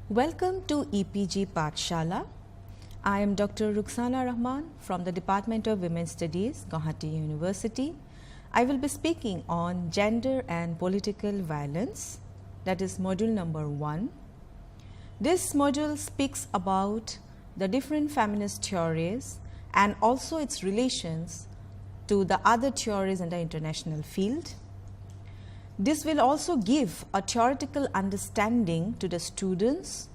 Welcome to EPG Pathshala. I am Dr. Rukhsana Rahman from the Department of Women's Studies, Guwahati University. I will be speaking on gender and political violence, that is module number 1. This module speaks about the different feminist theories and also its relations to the other theories in the international field. This will also give a theoretical understanding to the students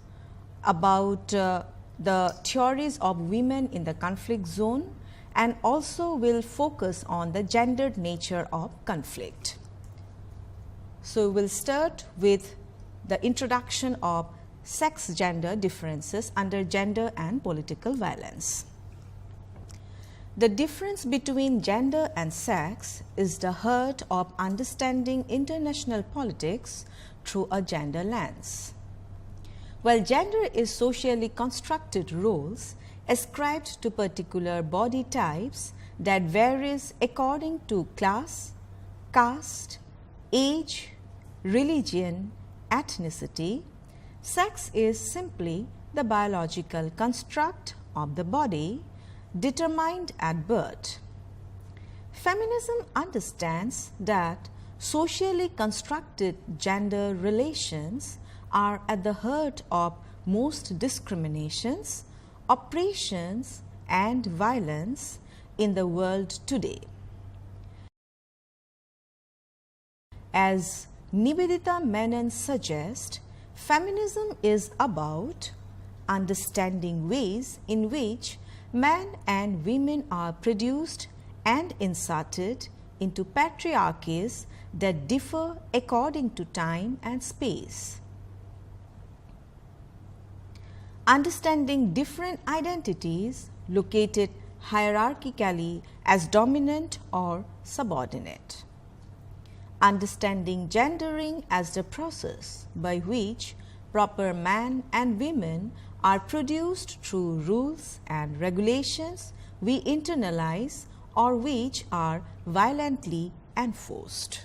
about the theories of women in the conflict zone, and also will focus on the gendered nature of conflict. So, we will start with the introduction of sex-gender differences under gender and political violence. The difference between gender and sex is the heart of understanding international politics through a gender lens. While gender is socially constructed roles ascribed to particular body types that varies according to class, caste, age, religion, ethnicity, sex is simply the biological construct of the body determined at birth. Feminism understands that socially constructed gender relations are at the heart of most discriminations, oppressions, and violence in the world today. As Nivedita Menon suggests, feminism is about understanding ways in which men and women are produced and inserted into patriarchies that differ according to time and space. Understanding different identities located hierarchically as dominant or subordinate. Understanding gendering as the process by which proper men and women are produced through rules and regulations we internalize or which are violently enforced.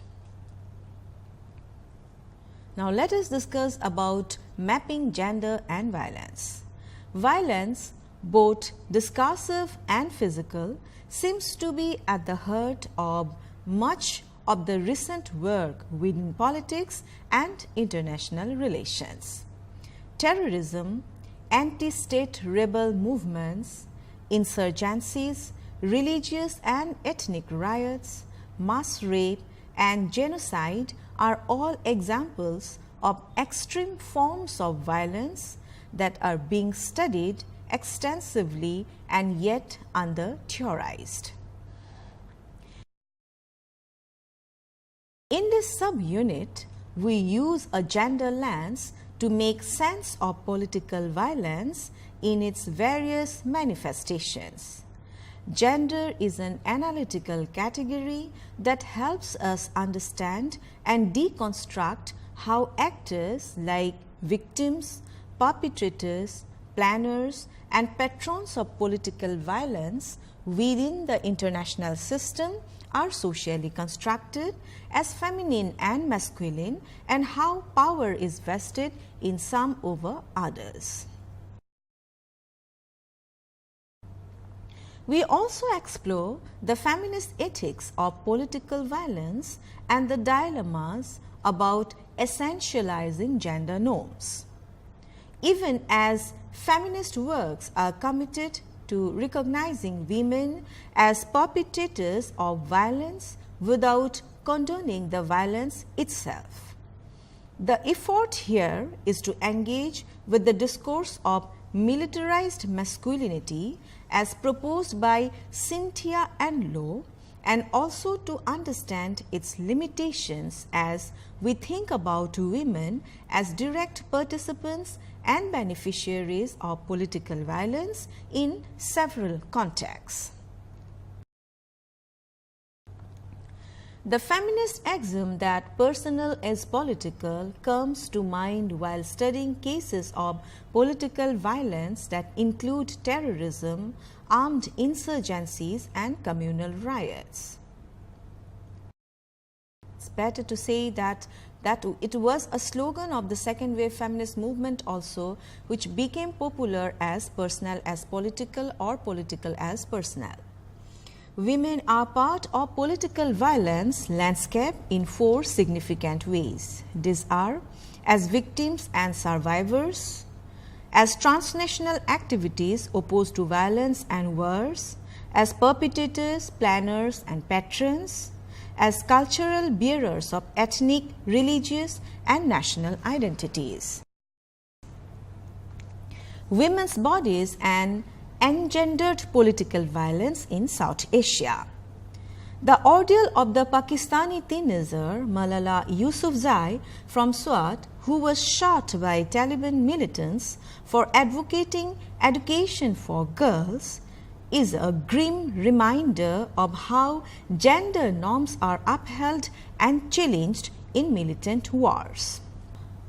Now, let us discuss about mapping gender and violence. Violence, both discursive and physical, seems to be at the heart of much of the recent work within politics and international relations. Terrorism, anti-state rebel movements, insurgencies, religious and ethnic riots, mass rape and genocide are all examples of extreme forms of violence that are being studied extensively and yet under-theorized. In this subunit, we use a gender lens to make sense of political violence in its various manifestations. Gender is an analytical category that helps us understand and deconstruct how actors like victims, perpetrators, planners, and patrons of political violence within the international system are socially constructed as feminine and masculine, and how power is vested in some over others. We also explore the feminist ethics of political violence and the dilemmas about essentializing gender norms. Even as feminist works are committed to recognizing women as perpetrators of violence without condoning the violence itself. The effort here is to engage with the discourse of militarized masculinity as proposed by Cynthia Enloe, and also to understand its limitations as we think about women as direct participants and beneficiaries of political violence in several contexts. The feminist axiom that personal is political comes to mind while studying cases of political violence that include terrorism, armed insurgencies, and communal riots. It's better to say that that it was a slogan of the second wave feminist movement also, which became popular as personal as political or political as personal. Women are part of political violence landscape in 4 significant ways. These are as victims and survivors, as transnational activities opposed to violence and wars, as perpetrators, planners and patrons, as cultural bearers of ethnic, religious and national identities. Women's bodies and engendered political violence in South Asia. The ordeal of the Pakistani teenager Malala Yousafzai from Swat, who was shot by Taliban militants for advocating education for girls, is a grim reminder of how gender norms are upheld and challenged in militant wars.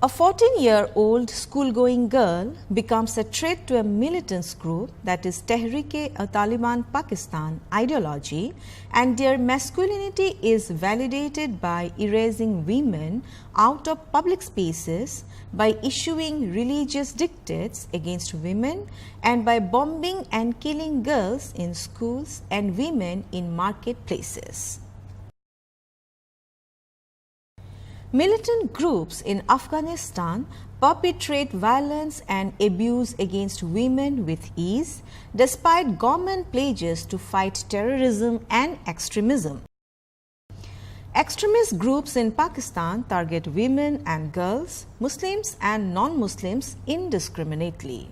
A 14-year-old school-going girl becomes a threat to a militant group, that is Tehreek-e-Taliban Pakistan ideology, and their masculinity is validated by erasing women out of public spaces, by issuing religious dictates against women, and by bombing and killing girls in schools and women in marketplaces. Militant groups in Afghanistan perpetrate violence and abuse against women with ease, despite government pledges to fight terrorism and extremism. Extremist groups in Pakistan target women and girls, Muslims and non-Muslims indiscriminately.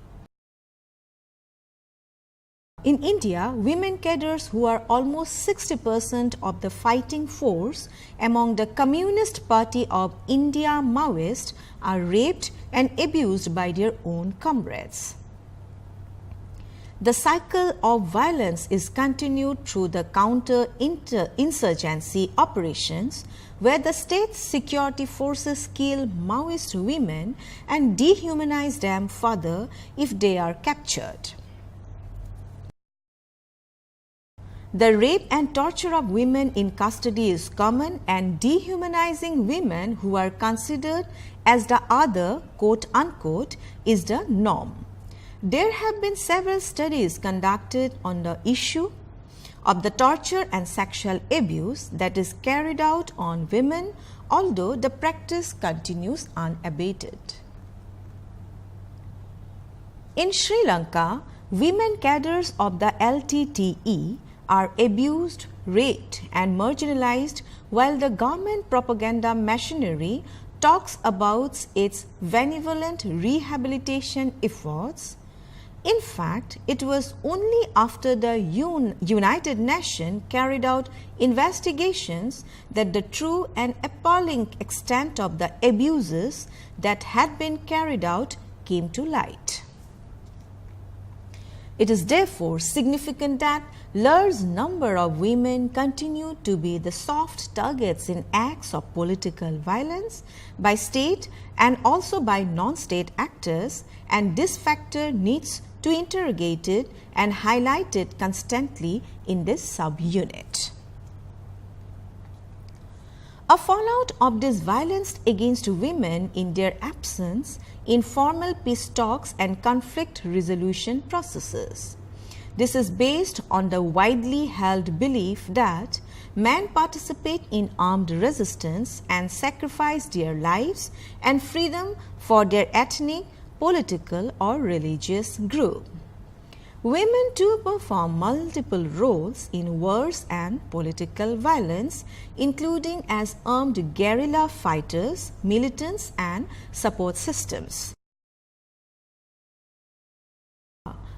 In India, women cadres, who are almost 60% of the fighting force among the Communist Party of India Maoists, are raped and abused by their own comrades. The cycle of violence is continued through the counter-insurgency operations, where the state security forces kill Maoist women and dehumanize them further if they are captured. The rape and torture of women in custody is common, and dehumanizing women who are considered as the other, quote unquote, is the norm. There have been several studies conducted on the issue of the torture and sexual abuse that is carried out on women, although the practice continues unabated. In Sri Lanka, women cadres of the LTTE are abused, raped and marginalized, while the government propaganda machinery talks about its benevolent rehabilitation efforts. In fact, it was only after the United Nations carried out investigations that the true and appalling extent of the abuses that had been carried out came to light. It is therefore significant that large number of women continue to be the soft targets in acts of political violence by state and also by non-state actors, and this factor needs to be interrogated and highlighted constantly in this subunit. A fallout of this violence against women in their absence in formal peace talks and conflict resolution processes. This is based on the widely held belief that men participate in armed resistance and sacrifice their lives and freedom for their ethnic, political or religious group. Women too perform multiple roles in wars and political violence, including as armed guerrilla fighters, militants and support systems.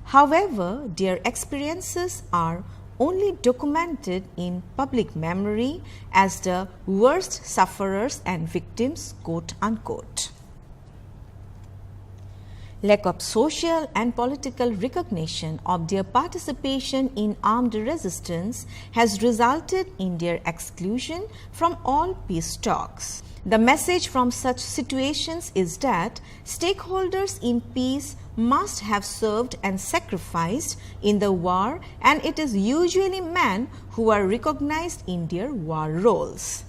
However, their experiences are only documented in public memory as the worst sufferers and victims, quote unquote. Lack of social and political recognition of their participation in armed resistance has resulted in their exclusion from all peace talks. The message from such situations is that stakeholders in peace must have served and sacrificed in the war, and it is usually men who are recognized in their war roles.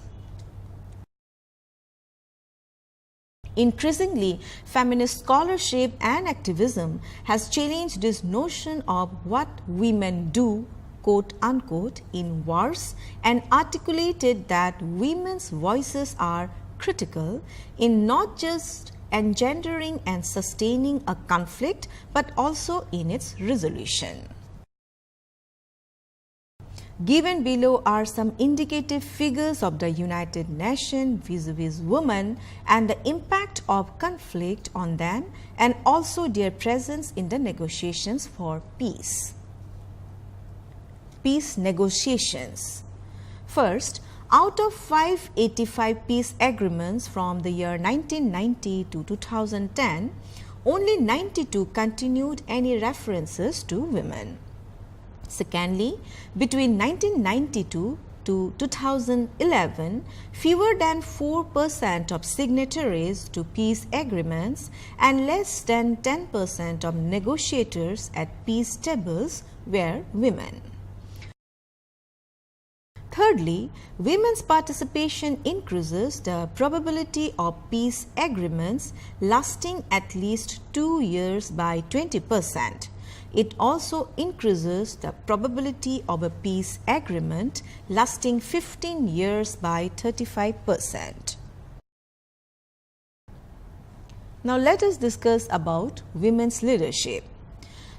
Increasingly, feminist scholarship and activism has challenged this notion of what women do, quote unquote, in wars, and articulated that women's voices are critical in not just engendering and sustaining a conflict but also in its resolution. Given below are some indicative figures of the United Nations vis-a-vis women and the impact of conflict on them and also their presence in the negotiations for peace. Peace negotiations. First, out of 585 peace agreements from the year 1990 to 2010, only 92 continued any references to women. Secondly, between 1992 to 2011, fewer than 4% of signatories to peace agreements and less than 10% of negotiators at peace tables were women. Thirdly, women's participation increases the probability of peace agreements lasting at least 2 years by 20%. It also increases the probability of a peace agreement lasting 15 years by 35%. Now let us discuss about women's leadership.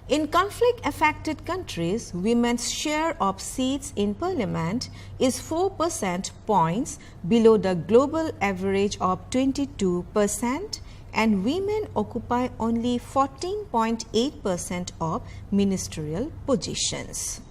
In conflict-affected countries, women's share of seats in parliament is 4% points below the global average of 22%, and women occupy only 14.8% of ministerial positions.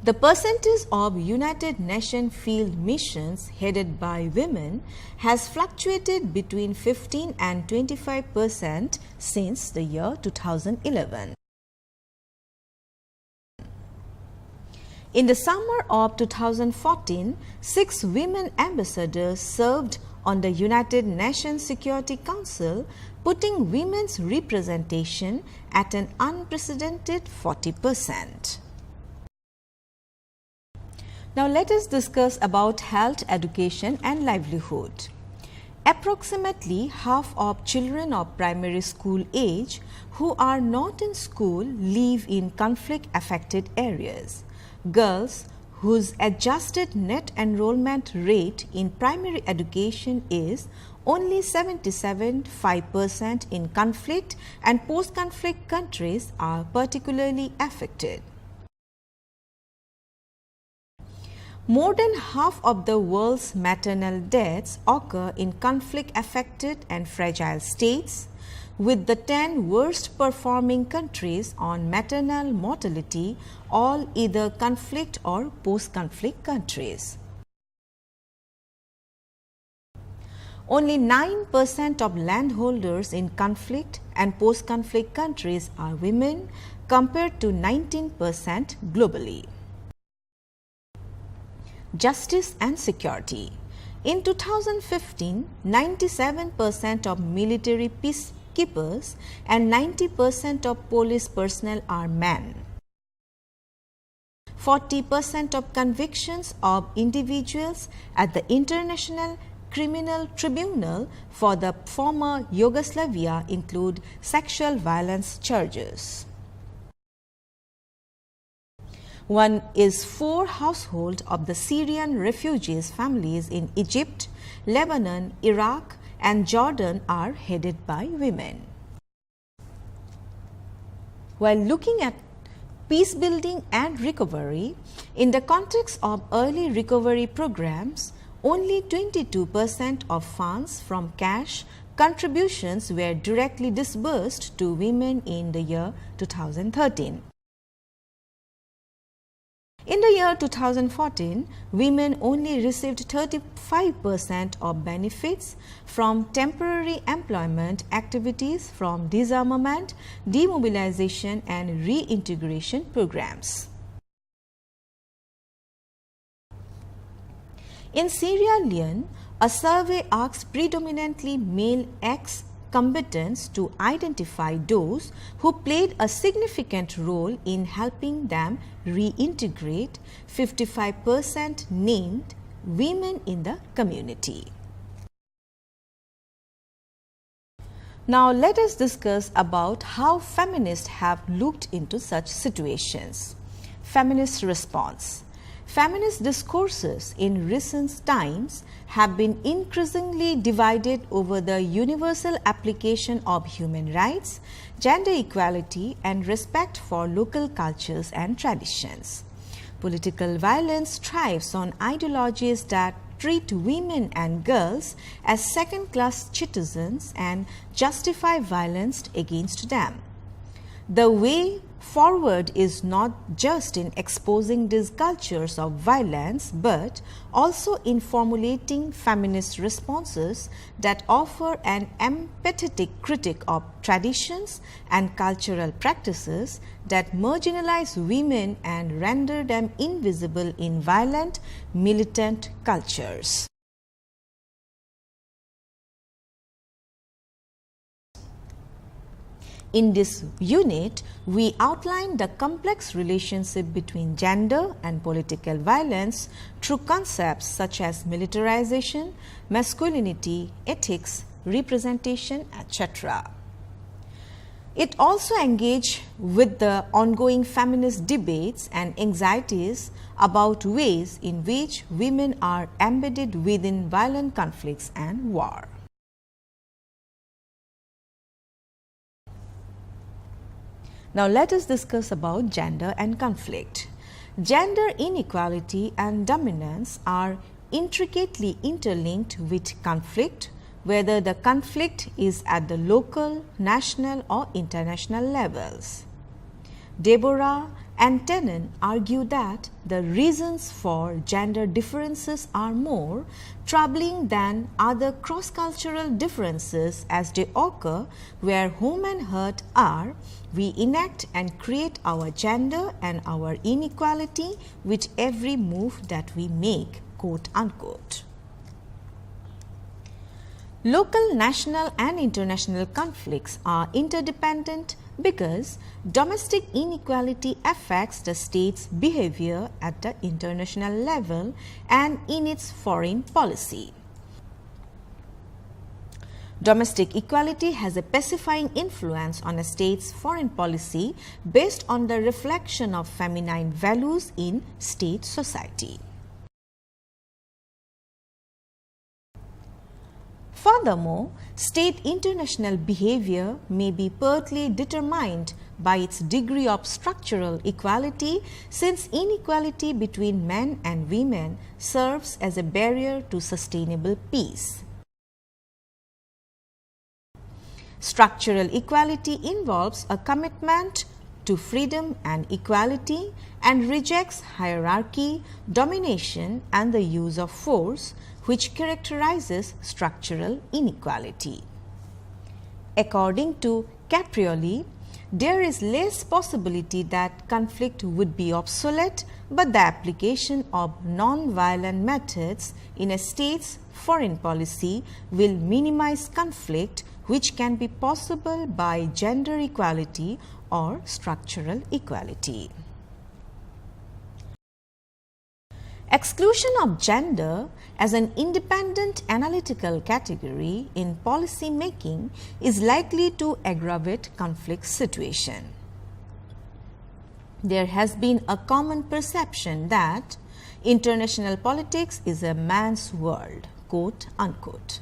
The percentage of United Nations field missions headed by women has fluctuated between 15 and 25% since the year 2011. In the summer of 2014, 6 women ambassadors served on the United Nations Security Council, putting women's representation at an unprecedented 40%. Now let us discuss about health, education and livelihood. Approximately half of children of primary school age who are not in school live in conflict-affected areas. Girls whose adjusted net enrollment rate in primary education is only 77.5% in conflict and post-conflict countries are particularly affected. More than half of the world's maternal deaths occur in conflict-affected and fragile states, with the 10 worst performing countries on maternal mortality all either conflict or post-conflict countries. Only 9% of landholders in conflict and post-conflict countries are women compared to 19% globally. Justice and security. In 2015, 97% of military peacekeepers and 90% of police personnel are men. 40% of convictions of individuals at the International Criminal Tribunal for the former Yugoslavia include sexual violence charges. 1 is 4 households of the Syrian refugees families in Egypt, Lebanon, Iraq and Jordan are headed by women. While looking at peace building and recovery, in the context of early recovery programs, only 22% of funds from cash contributions were directly disbursed to women in the year 2013. In the year 2014, women only received 35% of benefits from temporary employment activities from disarmament, demobilization and reintegration programs. In Sierra Leone, a survey asked predominantly male ex-combatants to identify those who played a significant role in helping them reintegrate. 55% named women in the community. Now let us discuss about how feminists have looked into such situations. Feminist response. Feminist discourses in recent times have been increasingly divided over the universal application of human rights, gender equality, and respect for local cultures and traditions. Political violence thrives on ideologies that treat women and girls as second-class citizens and justify violence against them. The way forward is not just in exposing these cultures of violence, but also in formulating feminist responses that offer an empathetic critique of traditions and cultural practices that marginalize women and render them invisible in violent, militant cultures. In this unit, we outline the complex relationship between gender and political violence through concepts such as militarization, masculinity, ethics, representation, etc. It also engages with the ongoing feminist debates and anxieties about ways in which women are embedded within violent conflicts and war. Now let us discuss about gender and conflict. Gender inequality and dominance are intricately interlinked with conflict, whether the conflict is at the local, national or international levels. Deborah and Tenen argue that the reasons for gender differences are more troubling than other cross-cultural differences as they occur where home and hearth are. We enact and create our gender and our inequality with every move that we make, quote unquote. Local, national and international conflicts are interdependent because domestic inequality affects the state's behavior at the international level and in its foreign policy. Domestic equality has a pacifying influence on a state's foreign policy based on the reflection of feminine values in state society. Furthermore, state international behavior may be partly determined by its degree of structural equality, since inequality between men and women serves as a barrier to sustainable peace. Structural equality involves a commitment to freedom and equality and rejects hierarchy, domination and the use of force, which characterizes structural inequality. According to Caprioli, there is less possibility that conflict would be obsolete, but the application of non-violent methods in a state's foreign policy will minimize conflict, which can be possible by gender equality or structural equality. Exclusion of gender as an independent analytical category in policy making is likely to aggravate conflict situation. There has been a common perception that international politics is a man's world, quote unquote.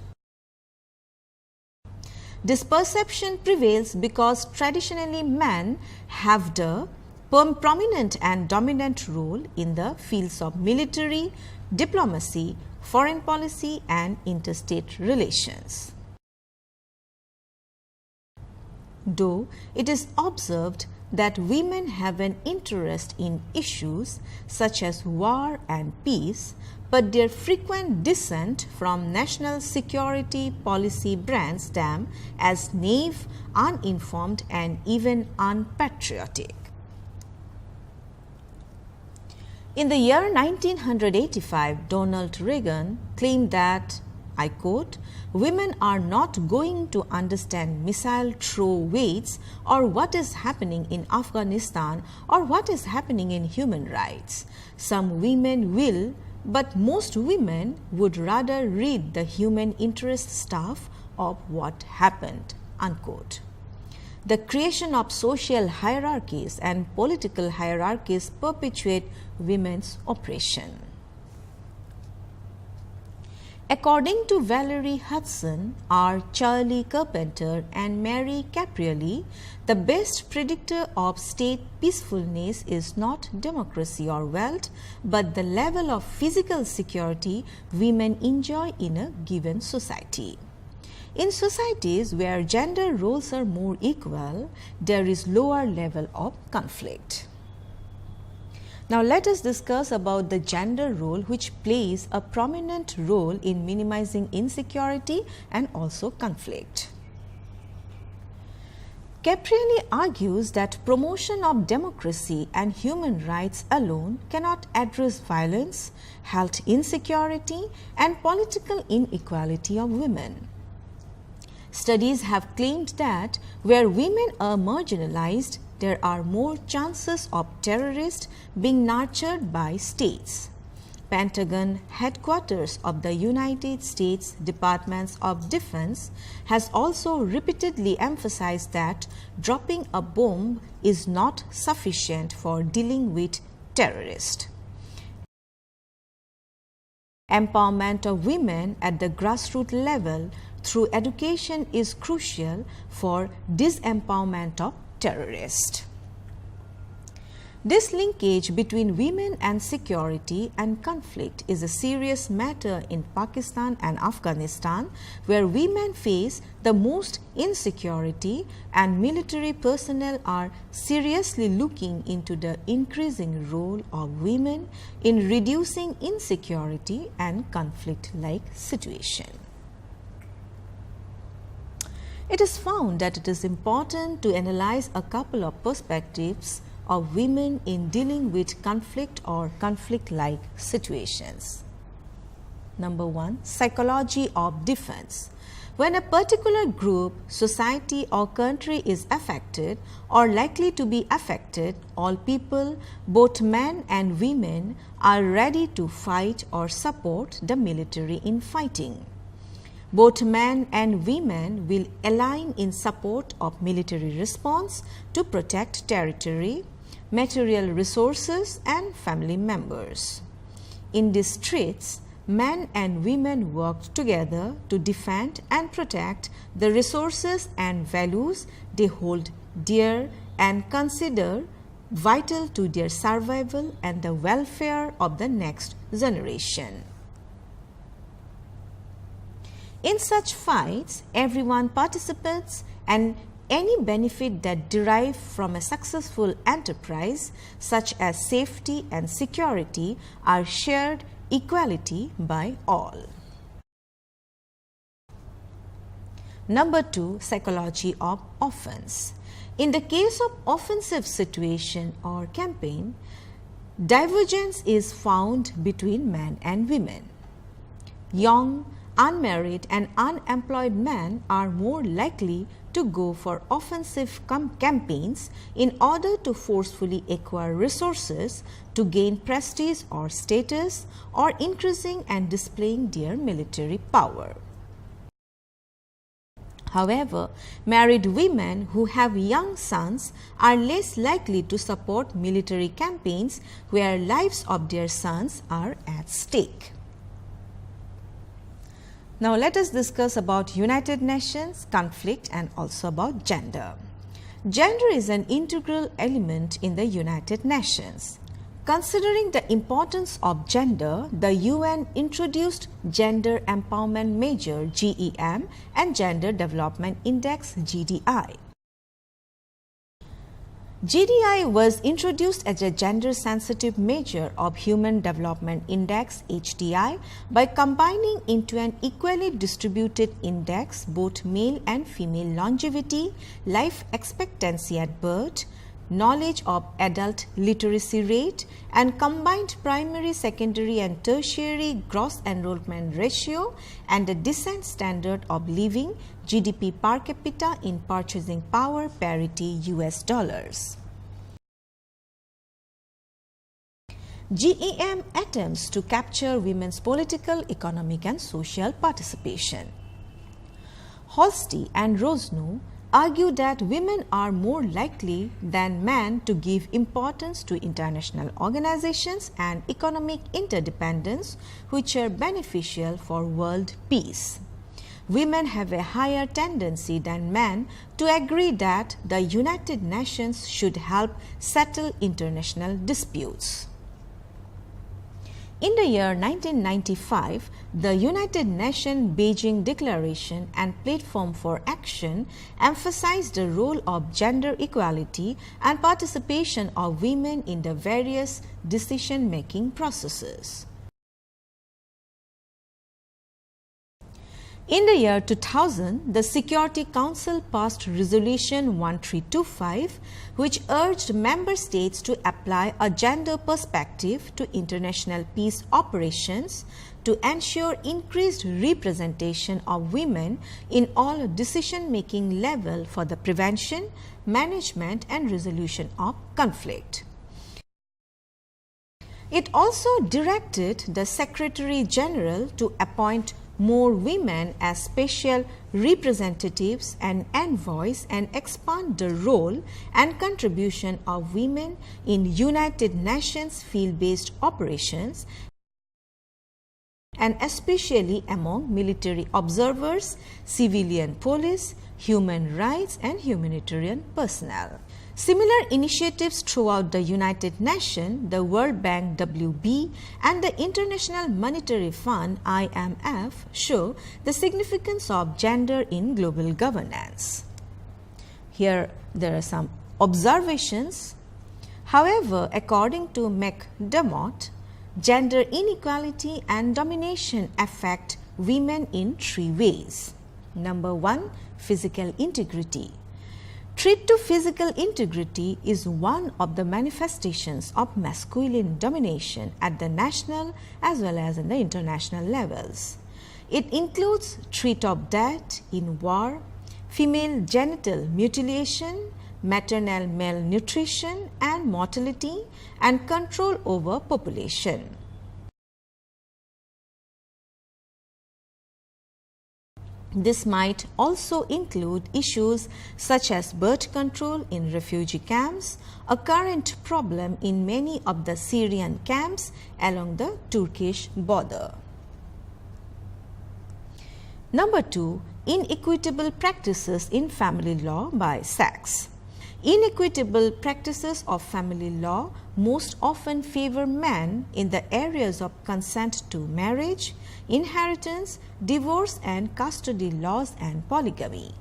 This perception prevails because traditionally men have the prominent and dominant role in the fields of military, diplomacy, foreign policy and interstate relations. Though it is observed that women have an interest in issues such as war and peace, but their frequent dissent from national security policy brands them as naive, uninformed and even unpatriotic. In the year 1985, Donald Reagan claimed that, I quote, "Women are not going to understand missile throw weights or what is happening in Afghanistan or what is happening in human rights. Some women will, but most women would rather read the human interest stuff of what happened, unquote. The creation of social hierarchies and political hierarchies perpetuate women's oppression. According to Valerie Hudson, R. Charlie Carpenter, and Mary Caprioli, the best predictor of state peacefulness is not democracy or wealth, but the level of physical security women enjoy in a given society. In societies where gender roles are more equal, there is lower level of conflict. Now let us discuss about the gender role, which plays a prominent role in minimizing insecurity and also conflict. Caprioli argues that promotion of democracy and human rights alone cannot address violence, health insecurity, and political inequality of women. Studies have claimed that where women are marginalized, there are more chances of terrorists being nurtured by states. Pentagon headquarters of the United States Departments of Defense has also repeatedly emphasized that dropping a bomb is not sufficient for dealing with terrorists. Empowerment of women at the grassroots level through education is crucial for disempowerment of terrorists. This linkage between women and security and conflict is a serious matter in Pakistan and Afghanistan, where women face the most insecurity and military personnel are seriously looking into the increasing role of women in reducing insecurity and conflict-like situations. It is found that it is important to analyze a couple of perspectives of women in dealing with conflict or conflict-like situations. Number one, psychology of defense. When a particular group, society or country is affected or likely to be affected, all people, both men and women, are ready to fight or support the military in fighting. Both men and women will align in support of military response to protect territory, material resources and family members. In these streets, men and women work together to defend and protect the resources and values they hold dear and consider vital to their survival and the welfare of the next generation. In such fights, everyone participates and any benefit that derive from a successful enterprise, such as safety and security, are shared equally by all. Number two, psychology of offense. In the case of offensive situation or campaign, divergence is found between men and women. Young, unmarried and unemployed men are more likely to go for offensive campaigns in order to forcefully acquire resources to gain prestige or status or increasing and displaying their military power. However, married women who have young sons are less likely to support military campaigns where lives of their sons are at stake. Now let us discuss about United Nations, conflict and also about gender. Gender is an integral element in the United Nations. Considering the importance of gender, the UN introduced Gender Empowerment Measure (GEM) and Gender Development Index (GDI). GDI was introduced as a gender-sensitive measure of Human Development Index (HDI) by combining into an equally distributed index both male and female longevity, life expectancy at birth, knowledge of adult literacy rate, and combined primary, secondary and tertiary gross enrollment ratio and a decent standard of living, GDP per capita in purchasing power parity US dollars. GEM attempts to capture women's political, economic and social participation. Holsti and Rosnow argue that women are more likely than men to give importance to international organizations and economic interdependence, which are beneficial for world peace. Women have a higher tendency than men to agree that the United Nations should help settle international disputes. In the year 1995, the United Nations Beijing Declaration and Platform for Action emphasized the role of gender equality and participation of women in the various decision-making processes. In the year 2000, the Security Council passed Resolution 1325, which urged member states to apply a gender perspective to international peace operations to ensure increased representation of women in all decision-making levels for the prevention, management and resolution of conflict. It also directed the Secretary General to appoint more women as special representatives and envoys and expand the role and contribution of women in United Nations field-based operations and especially among military observers, civilian police, human rights and humanitarian personnel. Similar initiatives throughout the United Nations, the World Bank WB and the International Monetary Fund IMF show the significance of gender in global governance. Here there are some observations. However, according to McDermott, gender inequality and domination affect women in three ways. Number one, physical integrity. Threat to physical integrity is one of the manifestations of masculine domination at the national as well as in the international levels. It includes threat of death in war, female genital mutilation, maternal malnutrition and mortality, and control over population. This might also include issues such as birth control in refugee camps, a current problem in many of the Syrian camps along the Turkish border. Number 2, inequitable practices in family law by sex. Inequitable practices of family law most often favor men in the areas of consent to marriage, inheritance, divorce and custody laws and polygamy.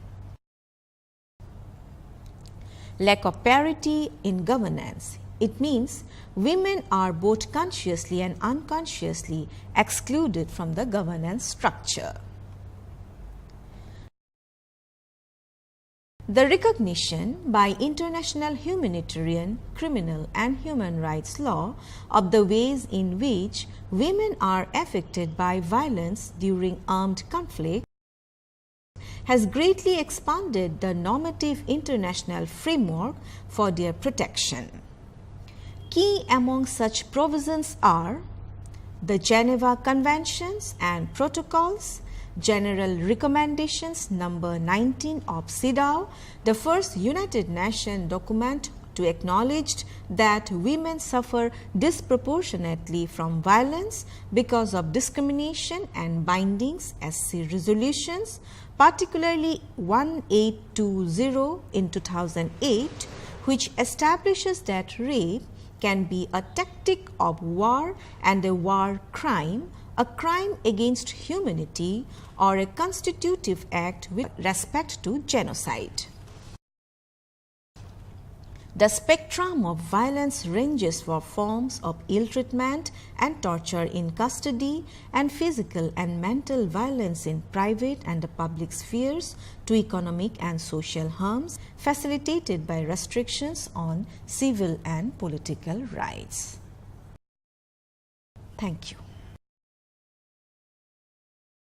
Lack of parity in governance. It means women are both consciously and unconsciously excluded from the governance structure. The recognition by international humanitarian, criminal and human rights law of the ways in which women are affected by violence during armed conflict has greatly expanded the normative international framework for their protection. Key among such provisions are the Geneva Conventions and Protocols, General Recommendations number 19 of CEDAW, the first United Nations document to acknowledge that women suffer disproportionately from violence because of discrimination, and bindings SC resolutions, particularly 1820 in 2008, which establishes that rape can be a tactic of war and a war crime, a crime against humanity, or a constitutive act with respect to genocide. The spectrum of violence ranges from forms of ill treatment and torture in custody and physical and mental violence in private and the public spheres to economic and social harms facilitated by restrictions on civil and political rights. Thank you.